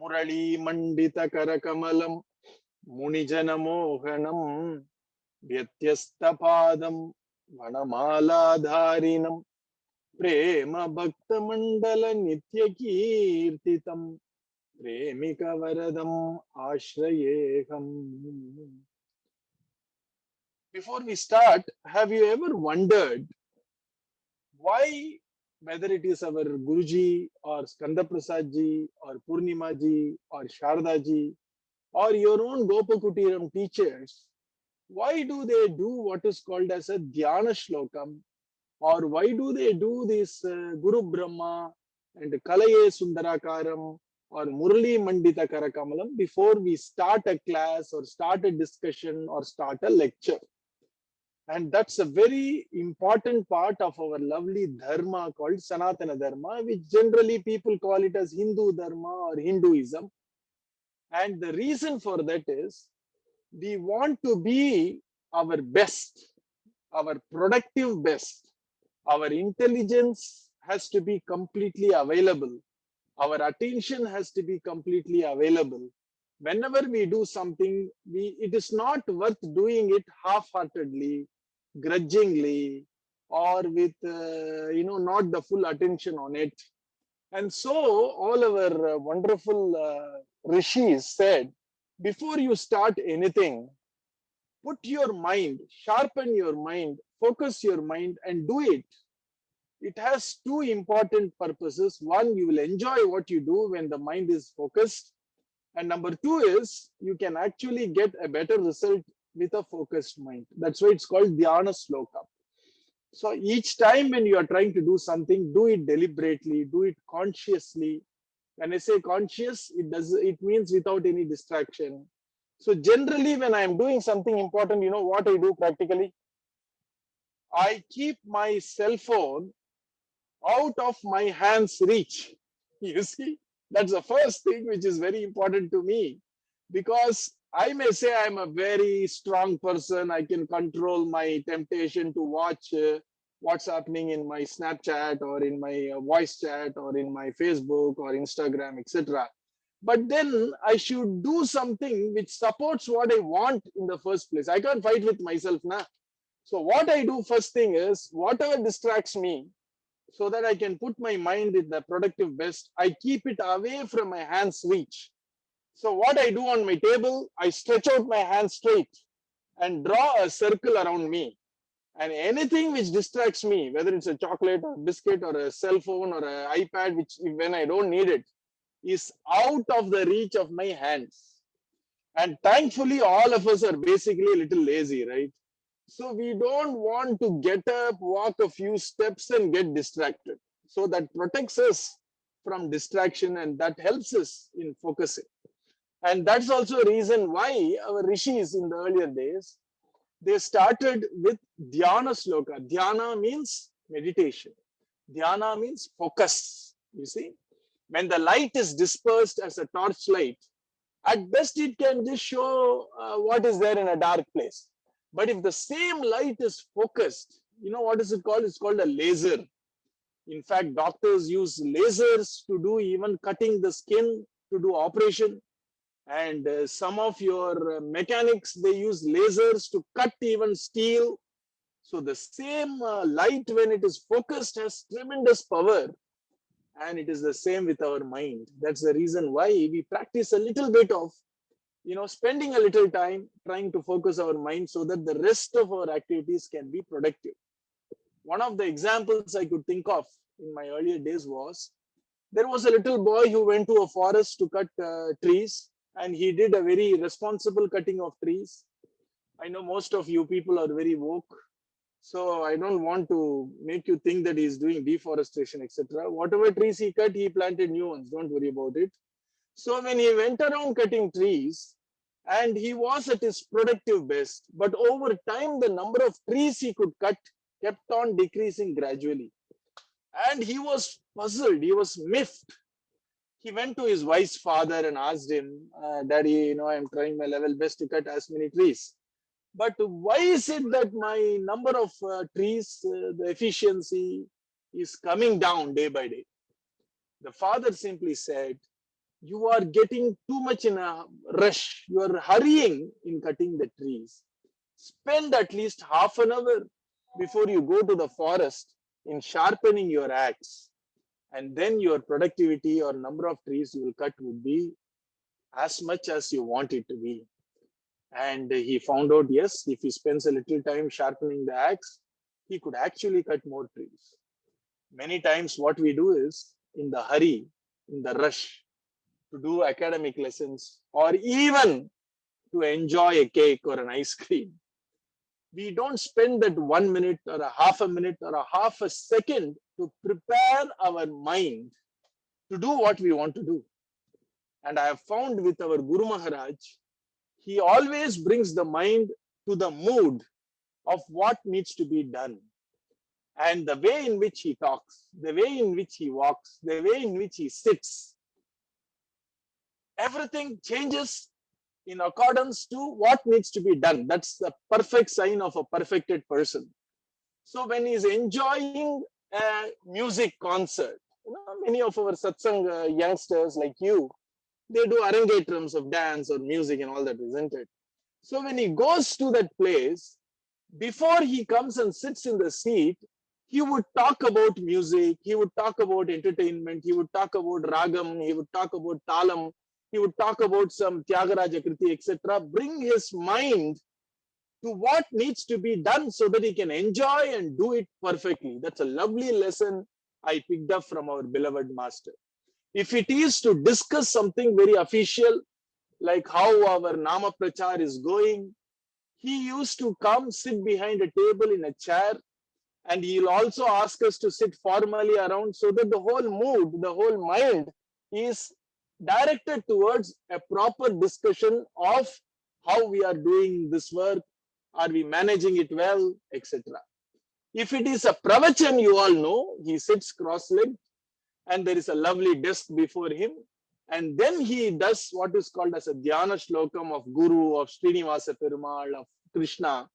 Murali Mandita Karakamalam Munijana Mohanam Vyatyastapadam Vanamala Prema Bhakta Mandala Nitya Kirtitam Premika Varadam Ashrayeham. Before we start, have you ever wondered why, whether it is our Guruji or Skanda Prasad ji or Purnima ji or Sharda ji or your own Gopakutiram teachers, why do they do what is called as a Dhyana Shlokam, or why do they do this Guru Brahma and Kalaye Sundarakaram or Murali Mandita Karakamalam before we start a class or start a discussion or start a lecture? And that's a very important part of our lovely dharma called Sanatana Dharma, which generally people call it as Hindu Dharma or Hinduism. And the reason for that is we want to be our best, our productive best. Our intelligence has to be completely available. Our attention has to be completely available. Whenever we do something, it is not worth doing it half-heartedly, grudgingly, or with not the full attention on it. And so all our wonderful rishis said, before you start anything, put your mind, sharpen your mind, focus your mind, and do it. It has two important purposes. One, you will enjoy what you do when the mind is focused. And number two is you can actually get a better result with a focused mind. That's why it's called Dhyana Sloka. So each time when you are trying to do something, do it deliberately, do it consciously. When I say conscious, it means without any distraction. So generally, when I am doing something important, you know what I do practically? I keep my cell phone out of my hands reach. You see, that's the first thing which is very important to me, because I may say I'm a very strong person. I can control my temptation to watch what's happening in my Snapchat or in my voice chat or in my Facebook or Instagram, etc. But then I should do something which supports what I want in the first place. I can't fight with myself now. So what I do first thing is whatever distracts me, so that I can put my mind in the productive best, I keep it away from my hands reach. So what I do on my table, I stretch out my hands straight and draw a circle around me. And anything which distracts me, whether it's a chocolate or biscuit or a cell phone or an iPad, which when I don't need it, is out of the reach of my hands. And thankfully, all of us are basically a little lazy, right? So we don't want to get up, walk a few steps and get distracted. So that protects us from distraction and that helps us in focusing. And that's also a reason why our rishis in the earlier days, they started with dhyana sloka. Dhyana means meditation. Dhyana means focus. You see, when the light is dispersed as a torchlight, at best it can just show what is there in a dark place. But if the same light is focused, you know what is it called? It's called a laser. In fact, doctors use lasers to do even cutting the skin to do operation. And some of your mechanics, they use lasers to cut even steel. So the same light, when it is focused, has tremendous power. And it is the same with our mind. That's the reason why we practice a little bit of spending a little time trying to focus our mind so that the rest of our activities can be productive. One of the examples I could think of in my earlier days was there was a little boy who went to a forest to cut trees, and he did a very responsible cutting of trees. I know most of you people are very woke, so I don't want to make you think that he's doing deforestation, etc. Whatever trees he cut, he planted new ones. Don't worry about it. So when he went around cutting trees, and he was at his productive best, but over time, the number of trees he could cut kept on decreasing gradually. And he was puzzled, he was miffed. He went to his wise father and asked him, Daddy, I'm trying my level best to cut as many trees. But why is it that my number of trees, the efficiency is coming down day by day? The father simply said, You are getting too much in a rush. You are hurrying in cutting the trees. Spend at least half an hour before you go to the forest in sharpening your axe. And then your productivity or number of trees you will cut would be as much as you want it to be. And he found out, yes, if he spends a little time sharpening the axe, he could actually cut more trees. Many times, what we do is in the hurry, in the rush to do academic lessons, or even to enjoy a cake or an ice cream, we don't spend that 1 minute or a half a minute or a half a second to prepare our mind to do what we want to do. And I have found with our Guru Maharaj, he always brings the mind to the mood of what needs to be done. And the way in which he talks, the way in which he walks, the way in which he sits, everything changes in accordance to what needs to be done. That's the perfect sign of a perfected person. So when he's enjoying a music concert, many of our satsang youngsters like you, they do arangetrams of dance or music and all that, isn't it? So when he goes to that place, before he comes and sits in the seat, he would talk about music, he would talk about entertainment, he would talk about ragam, he would talk about talam, he would talk about some Tyagaraja Kriti, etc. Bring his mind to what needs to be done so that he can enjoy and do it perfectly. That's a lovely lesson I picked up from our beloved master. If it is to discuss something very official, like how our Nama Prachar is going, he used to come sit behind a table in a chair, and he'll also ask us to sit formally around so that the whole mood, the whole mind is directed towards a proper discussion of how we are doing this work, are we managing it well, etc. If it is a pravachan, you all know, he sits cross-legged and there is a lovely desk before him. And then he does what is called as a dhyana shlokam of Guru, of Srinivasa Perumal, of Krishna.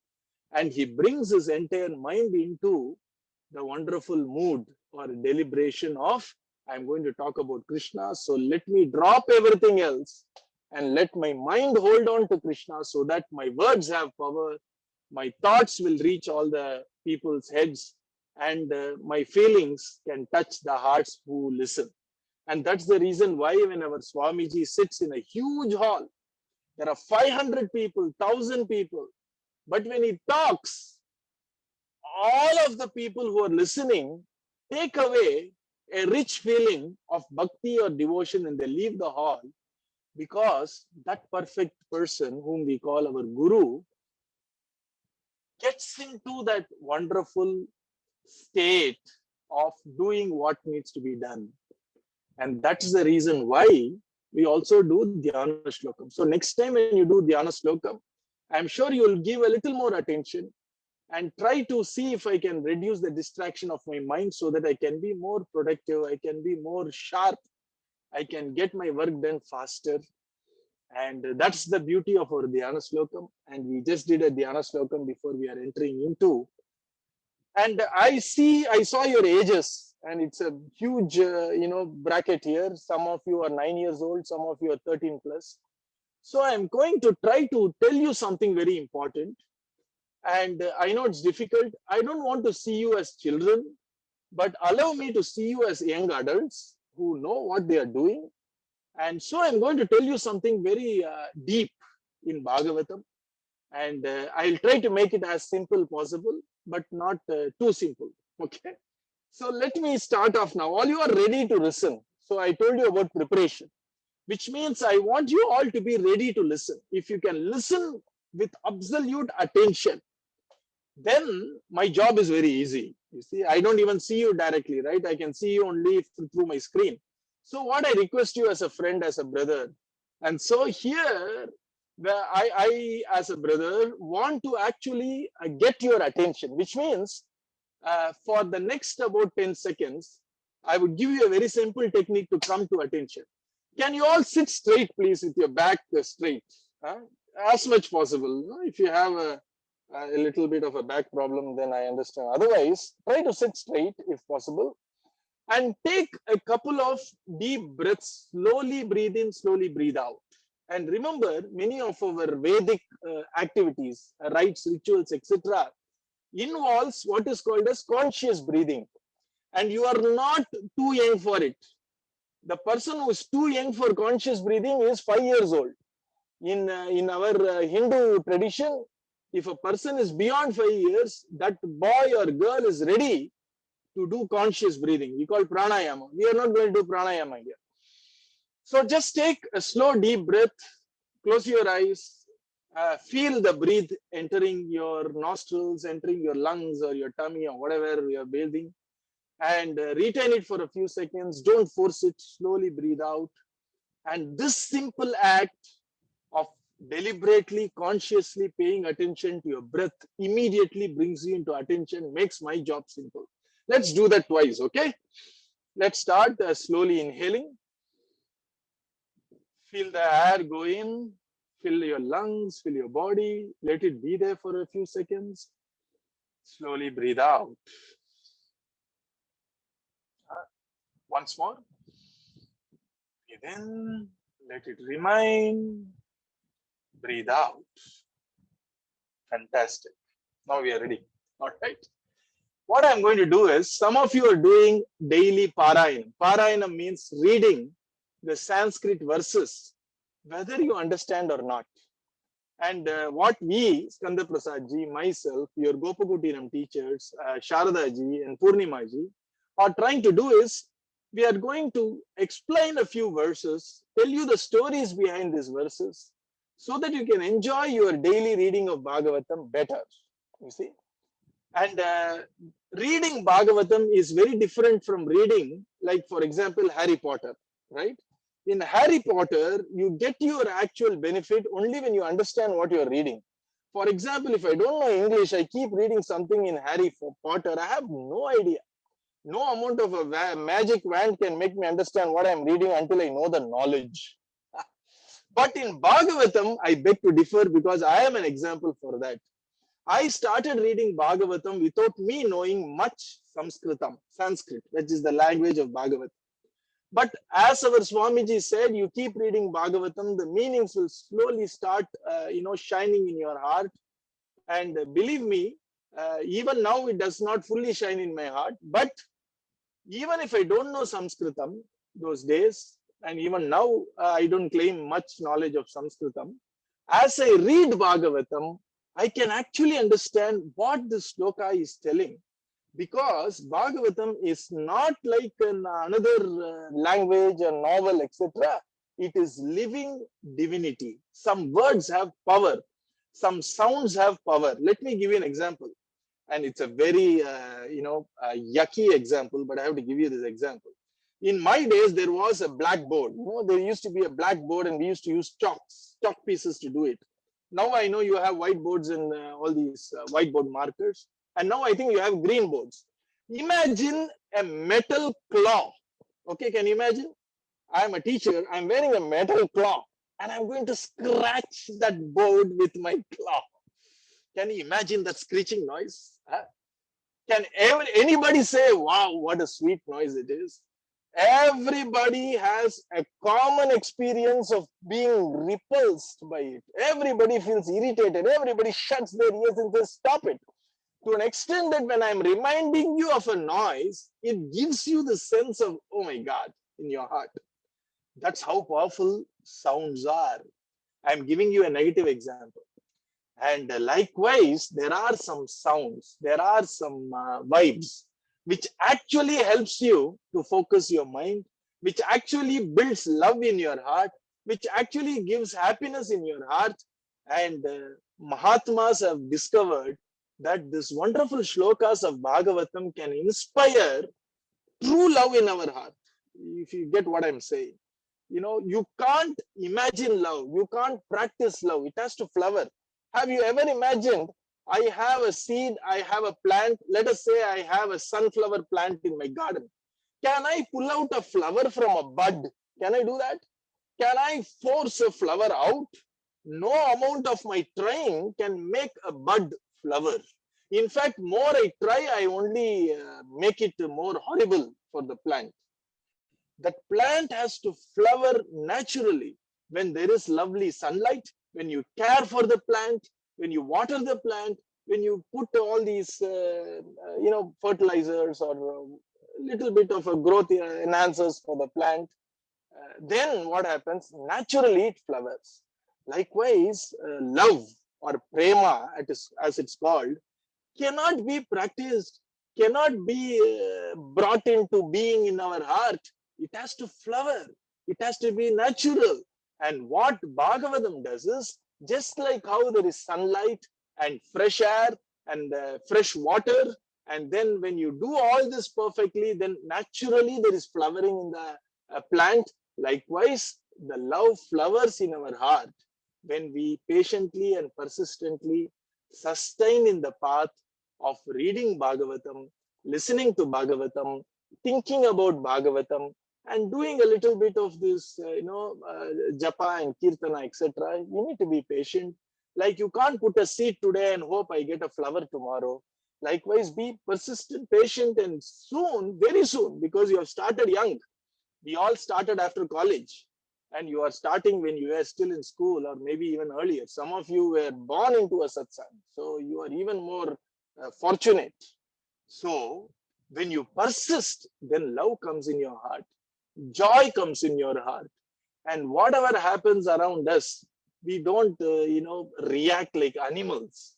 And he brings his entire mind into the wonderful mood or deliberation of, I'm going to talk about Krishna, so let me drop everything else and let my mind hold on to Krishna so that my words have power, my thoughts will reach all the people's heads, and my feelings can touch the hearts who listen. And that's the reason why when our Swamiji sits in a huge hall, there are 500 people, 1,000 people, but when he talks, all of the people who are listening take away a rich feeling of bhakti or devotion and they leave the hall, because that perfect person whom we call our Guru gets into that wonderful state of doing what needs to be done. And that's the reason why we also do Dhyana Shlokam. So next time when you do Dhyana Shlokam, I'm sure you'll give a little more attention and try to see if I can reduce the distraction of my mind so that I can be more productive, I can be more sharp, I can get my work done faster. And that's the beauty of our Dhyana Slokam. And we just did a Dhyana Slokam before we are entering into. And I saw your ages, and it's a huge, bracket here. Some of you are 9 years old, some of you are 13 plus. So I'm going to try to tell you something very important. And I know it's difficult. I don't want to see you as children, but allow me to see you as young adults who know what they are doing. And so I'm going to tell you something very deep in Bhagavatam. And I'll try to make it as simple possible, but not too simple. Okay. So let me start off now. All you are ready to listen. So I told you about preparation, which means I want you all to be ready to listen. If you can listen with absolute attention, then my job is very easy. You see, I don't even see you directly, right? I can see you only through my screen. So what I request you as a friend, as a brother, and so here, as a brother, want to actually get your attention, which means for the next about 10 seconds, I would give you a very simple technique to come to attention. Can you all sit straight, please, with your back straight, as much possible. If you have a little bit of a back problem, then I understand. Otherwise, try to sit straight if possible. And take a couple of deep breaths. Slowly breathe in, slowly breathe out. And remember, many of our Vedic activities, rites, rituals, etc., involves what is called as conscious breathing. And you are not too young for it. The person who is too young for conscious breathing is 5 years old. In our Hindu tradition, if a person is beyond 5 years, that boy or girl is ready to do conscious breathing. We call pranayama. We are not going to do pranayama here. So just take a slow, deep breath, close your eyes, feel the breath entering your nostrils, entering your lungs or your tummy or whatever you are breathing, and retain it for a few seconds. Don't force it. Slowly breathe out. And this simple act of deliberately, consciously paying attention to your breath immediately brings you into attention, makes my job simple. Let's do that twice, okay? Let's start slowly inhaling. Feel the air go in, fill your lungs, fill your body, let it be there for a few seconds. Slowly breathe out. Once more. Breathe in, let it remain. Breathe out. Fantastic. Now we are ready. All right. What I'm going to do is, some of you are doing daily Parayana. Parayana means reading the Sanskrit verses, whether you understand or not. And what we, Skanda Prasad ji, myself, your Gopakutinam teachers, Sharada ji and Purnima ji, are trying to do is, we are going to explain a few verses, tell you the stories behind these verses, so that you can enjoy your daily reading of Bhagavatam better. You see? And reading Bhagavatam is very different from reading, like, for example, Harry Potter, right? In Harry Potter, you get your actual benefit only when you understand what you're reading. For example, if I don't know English, I keep reading something in Harry Potter, I have no idea. No amount of a magic wand can make me understand what I'm reading until I know the knowledge. But in Bhagavatam, I beg to differ because I am an example for that. I started reading Bhagavatam without me knowing much Sanskrit, which is the language of Bhagavatam. But as our Swamiji said, you keep reading Bhagavatam, the meanings will slowly start, shining in your heart. And believe me, even now it does not fully shine in my heart. But even if I don't know Sanskritam those days, and even now I don't claim much knowledge of Sanskritam, as I read Bhagavatam, I can actually understand what this sloka is telling, because Bhagavatam is not like another language, a novel, etc. It is living divinity. Some words have power, some sounds have power. Let me give you an example. And it's a very, yucky example, but I have to give you this example. In my days, there was a blackboard. There used to be a blackboard and we used to use chalk pieces to do it. Now I know you have whiteboards and all these whiteboard markers. And now I think you have green boards. Imagine a metal claw. Okay, can you imagine? I'm a teacher, I'm wearing a metal claw and I'm going to scratch that board with my claw. Can you imagine that screeching noise? Huh? Can anybody say, wow, what a sweet noise it is? Everybody has a common experience of being repulsed by it. Everybody feels irritated. Everybody shuts their ears and says, stop it. To an extent that when I'm reminding you of a noise, it gives you the sense of, oh my God, in your heart. That's how powerful sounds are. I'm giving you a negative example. And likewise, there are some sounds, there are some vibes, which actually helps you to focus your mind, which actually builds love in your heart, which actually gives happiness in your heart. And Mahatmas have discovered that this wonderful shlokas of Bhagavatam can inspire true love in our heart. If you get what I'm saying, you can't imagine love, you can't practice love, it has to flower. Have you ever imagined, I have a seed, I have a plant, let us say I have a sunflower plant in my garden. Can I pull out a flower from a bud? Can I do that? Can I force a flower out? No amount of my trying can make a bud flower. In fact, more I try, I only make it more horrible for the plant. That plant has to flower naturally when there is lovely sunlight, when you care for the plant, when you water the plant, when you put all these fertilizers or a little bit of a growth enhancers for the plant. Then what happens? Naturally it flowers. Likewise, love or prema, as it's called, cannot be practiced, cannot be brought into being in our heart. It has to flower. It has to be natural. And what Bhagavatam does is, just like how there is sunlight and fresh air and fresh water, and then when you do all this perfectly, then naturally there is flowering in the plant. Likewise, the love flowers in our heart when we patiently and persistently sustain in the path of reading Bhagavatam, listening to Bhagavatam, thinking about Bhagavatam, and doing a little bit of this, japa and kirtana, etc. You need to be patient. Like you can't put a seed today and hope I get a flower tomorrow. Likewise, be persistent, patient, and soon, very soon, because you have started young. We all started after college, and you are starting when you are still in school, or maybe even earlier. Some of you were born into a satsang, so you are even more fortunate. So when you persist, then love comes in your heart, joy comes in your heart, and whatever happens around us, we don't react like animals.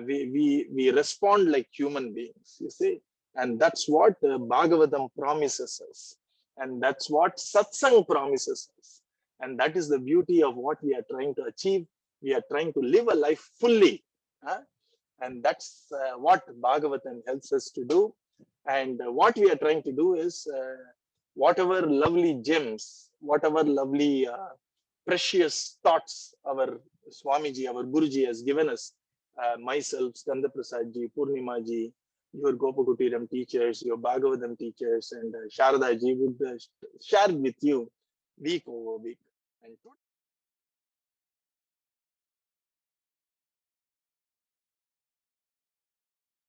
We respond like human beings, you see. And that's what Bhagavatam promises us, and that's what satsang promises us. And that is the beauty of what we are trying to achieve. We are trying to live a life fully, huh? And that's what Bhagavatam helps us to do. And what we are trying to do is, whatever lovely gems, whatever lovely precious thoughts our Swamiji, our Guruji has given us, myself, Skanda Prasad ji, Purnima ji, your Gopakutiram teachers, your Bhagavatam teachers, and Sharada ji would share with you week over week. And